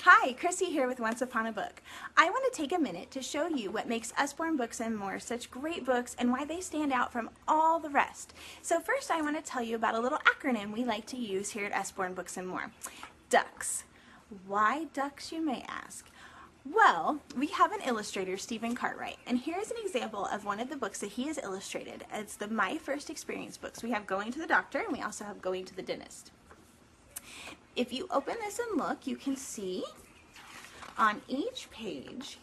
Hi, Chrissy here with Once Upon a Book. I want to take a minute to show you what makes Usborne Books and More such great books and why they stand out from all the rest. So first I want to tell you about a little acronym we like to use here at Usborne Books and More. D.U.C.K.S. Why D.U.C.K.S, you may ask? Well, we have an illustrator, Stephen Cartwright, and here's an example of one of the books that he has illustrated. It's the My First Experience books. We have Going to the Doctor and we also have Going to the Dentist. If you open this and look, you can see on each page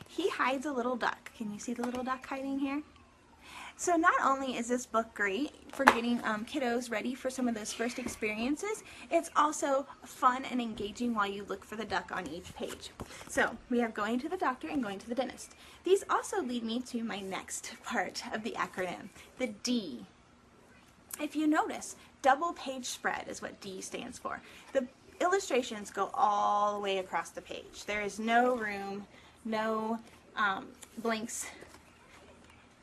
he hides a little duck. Can you see the little duck hiding here? So not only is this book great for getting kiddos ready for some of those first experiences, it's also fun and engaging while you look for the duck on each page. So we have Going to the Doctor and Going to the Dentist. These also lead me to my next part of the acronym, the D. If you notice, double page spread is what D stands for. The illustrations go all the way across the page. There is no room, no blanks.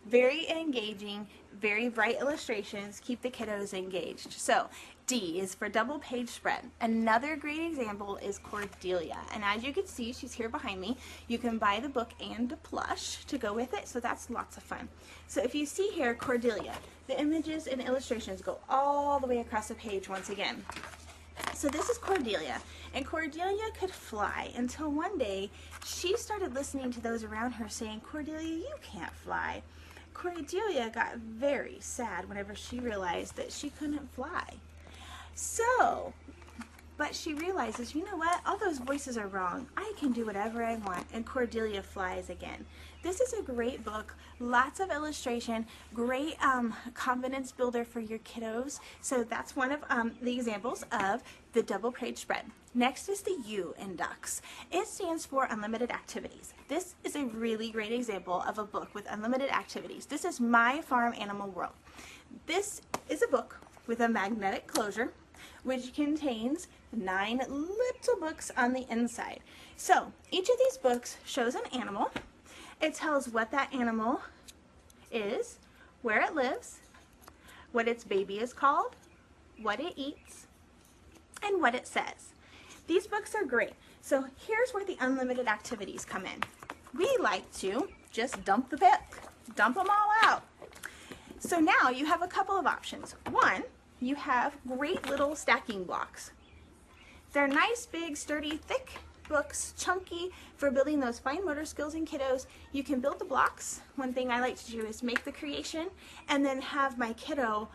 Very engaging, very bright illustrations, keep the kiddos engaged. So D is for double page spread. Another great example is Cordelia, and as you can see, she's here behind me. You can buy the book and the plush to go with it, so that's lots of fun. So if you see here Cordelia, the images and illustrations go all the way across the page once again. So this is Cordelia, and Cordelia could fly until one day she started listening to those around her saying, "Cordelia, you can't fly." Cordelia got very sad whenever she realized that she couldn't fly. But she realizes, you know what, all those voices are wrong. I can do whatever I want, and Cordelia flies again. This is a great book, lots of illustration, great confidence builder for your kiddos. So that's one of the examples of the double page spread. Next is the U in D.U.C.K.S. It stands for Unlimited Activities. This is a really great example of a book with unlimited activities. This is My Farm Animal World. This is a book with a magnetic closure which contains 9 little books on the inside. So each of these books shows an animal. It tells what that animal is, where it lives, what its baby is called, what it eats, and what it says. These books are great. So here's where the unlimited activities come in. We like to just dump the book, dump them all out. So now you have a couple of options. One, you have great little stacking blocks. They're nice, big, sturdy, thick books, chunky for building those fine motor skills in kiddos. You can build the blocks. One thing I like to do is make the creation and then have my kiddo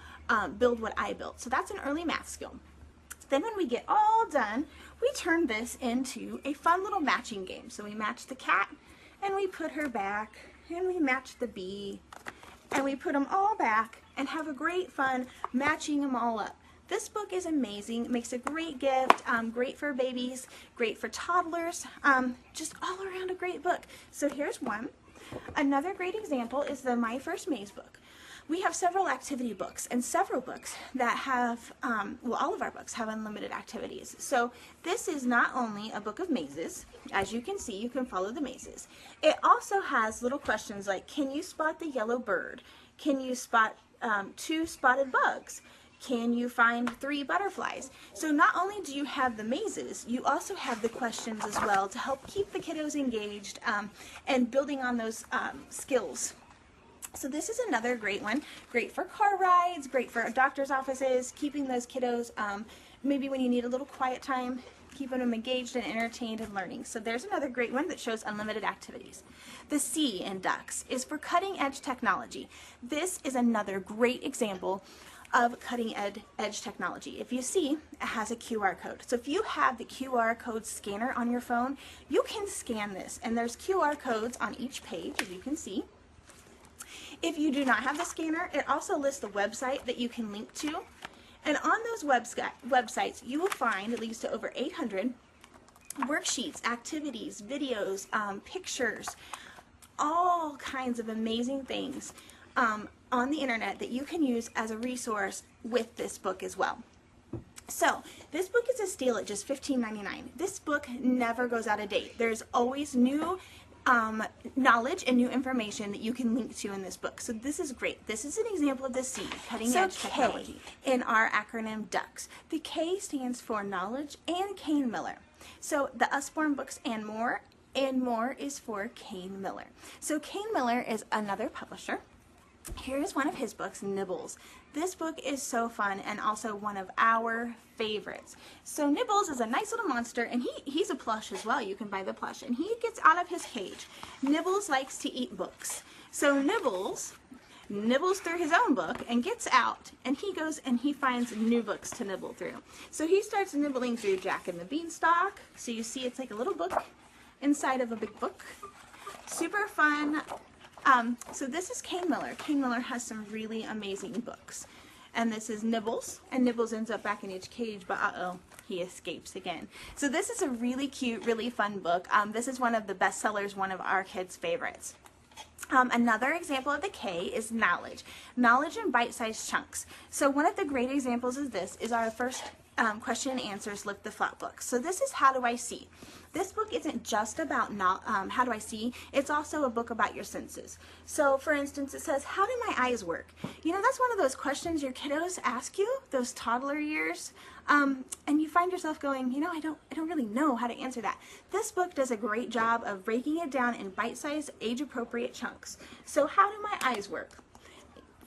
build what I built. So that's an early math skill. Then when we get all done, we turn this into a fun little matching game. So we match the cat and we put her back, and we match the bee and we put them all back and have a great fun matching them all up. This book is amazing, makes a great gift, great for babies, great for toddlers, just all around a great book. So here's one. Another great example is the My First Maze book. We have several activity books and several books that have, well, all of our books have unlimited activities. So this is not only a book of mazes. As you can see, you can follow the mazes. It also has little questions like, can you spot the yellow bird? Can you spot 2 spotted bugs? Can you find 3 butterflies? So not only do you have the mazes, you also have the questions as well to help keep the kiddos engaged and building on those skills. So this is another great one, great for car rides, great for doctor's offices, keeping those kiddos, maybe when you need a little quiet time, keeping them engaged and entertained and learning. So there's another great one that shows unlimited activities. The C in D.U.C.K.S is for cutting edge technology. This is another great example of cutting edge technology. If you see, it has a QR code. So if you have the QR code scanner on your phone, you can scan this, and there's QR codes on each page, as you can see. If you do not have the scanner, it also lists the website that you can link to. And on those websites, you will find at least over 800 worksheets, activities, videos, pictures, all kinds of amazing things on the internet that you can use as a resource with this book as well. So this book is a steal at just $15.99. This book never goes out of date. There's always new knowledge and new information that you can link to in this book. So this is great. This is an example of the C, cutting edge technology, in our acronym D.U.C.K.S. The K stands for knowledge and Kane Miller. So the Usborne Books and More is for Kane Miller. So Kane Miller is another publisher. Here's one of his books, Nibbles. This book is so fun and also one of our favorites. So Nibbles is a nice little monster, and he's a plush as well. You can buy the plush, and he gets out of his cage. Nibbles likes to eat books. So Nibbles nibbles through his own book and gets out, and he goes and he finds new books to nibble through. So he starts nibbling through Jack and the Beanstalk. So you see it's like a little book inside of a big book. Super fun. So this is Kane Miller. Kane Miller has some really amazing books. And this is Nibbles, and Nibbles ends up back in each cage, but uh-oh, he escapes again. So this is a really cute, really fun book. This is one of the bestsellers, one of our kids' favorites. Another example of the K is knowledge. Knowledge in bite-sized chunks. So one of the great examples of this is our first question and answers Lift the Flap book. So this is How Do I See? This book isn't just about how do I see, it's also a book about your senses. So for instance, it says, how do my eyes work? You know, that's one of those questions your kiddos ask you, those toddler years, and you find yourself going, you know, I don't really know how to answer that. This book does a great job of breaking it down in bite-sized, age-appropriate chunks. So how do my eyes work?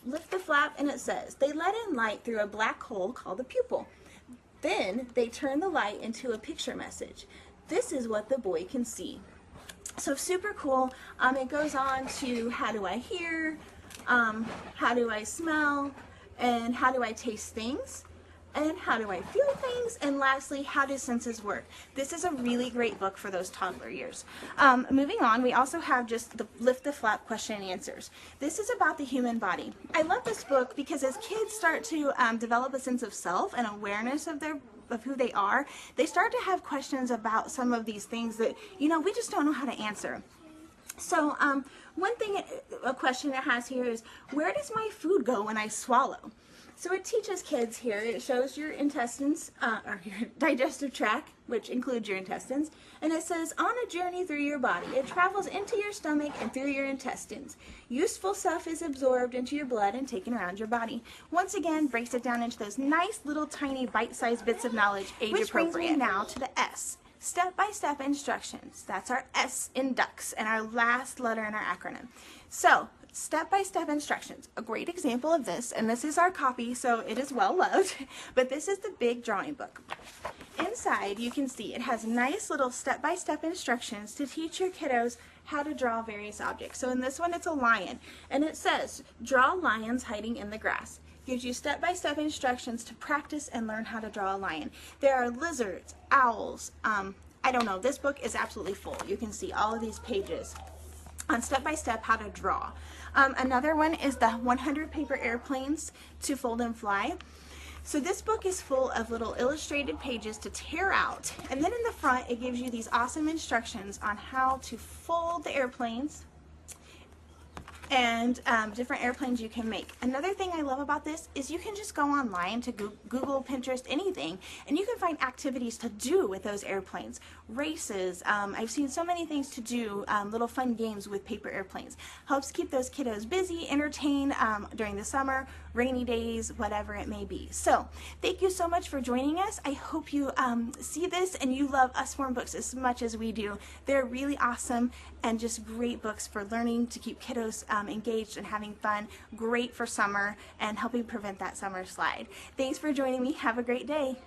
Lift the flap, and it says, they let in light through a black hole called the pupil. Then they turn the light into a picture message. This is what the boy can see. So super cool. It goes on to how do I hear, how do I smell, and how do I taste things, and how do I feel things, and lastly, how do senses work? This is a really great book for those toddler years. Moving on, we also have just the Lift the Flap question and answers. This is about the human body. I love this book because as kids start to develop a sense of self and awareness of who they are, they start to have questions about some of these things that, you know, we just don't know how to answer. So one thing, a question it has here is, where does my food go when I swallow? So it teaches kids here, it shows your intestines, or your digestive tract, which includes your intestines, and it says, on a journey through your body, it travels into your stomach and through your intestines. Useful stuff is absorbed into your blood and taken around your body. Once again, breaks it down into those nice little tiny bite-sized bits of knowledge, age appropriate. Which brings me now to the S. Step-by-step instructions. That's our S in D.U.C.K.S. and our last letter in our acronym. So, step-by-step instructions. A great example of this, and this is our copy, so it is well loved, but this is the big drawing book. Inside, you can see it has nice little step-by-step instructions to teach your kiddos how to draw various objects. So in this one, it's a lion, and it says, draw lions hiding in the grass. Gives you step-by-step instructions to practice and learn how to draw a lion. There are lizards, owls, I don't know, this book is absolutely full. You can see all of these pages on step-by-step how to draw. Another one is the 100 paper airplanes to fold and fly. So this book is full of little illustrated pages to tear out, and then in the front it gives you these awesome instructions on how to fold the airplanes and different airplanes you can make. Another thing I love about this is you can just go online to Google, Pinterest, anything, and you can find activities to do with those airplanes. Races, I've seen so many things to do, little fun games with paper airplanes. Helps keep those kiddos busy, entertained during the summer, rainy days, whatever it may be. So, thank you so much for joining us. I hope you see this and you love Usborne Books as much as we do. They're really awesome and just great books for learning to keep kiddos engaged and having fun. Great for summer and helping prevent that summer slide. Thanks for joining me. Have a great day.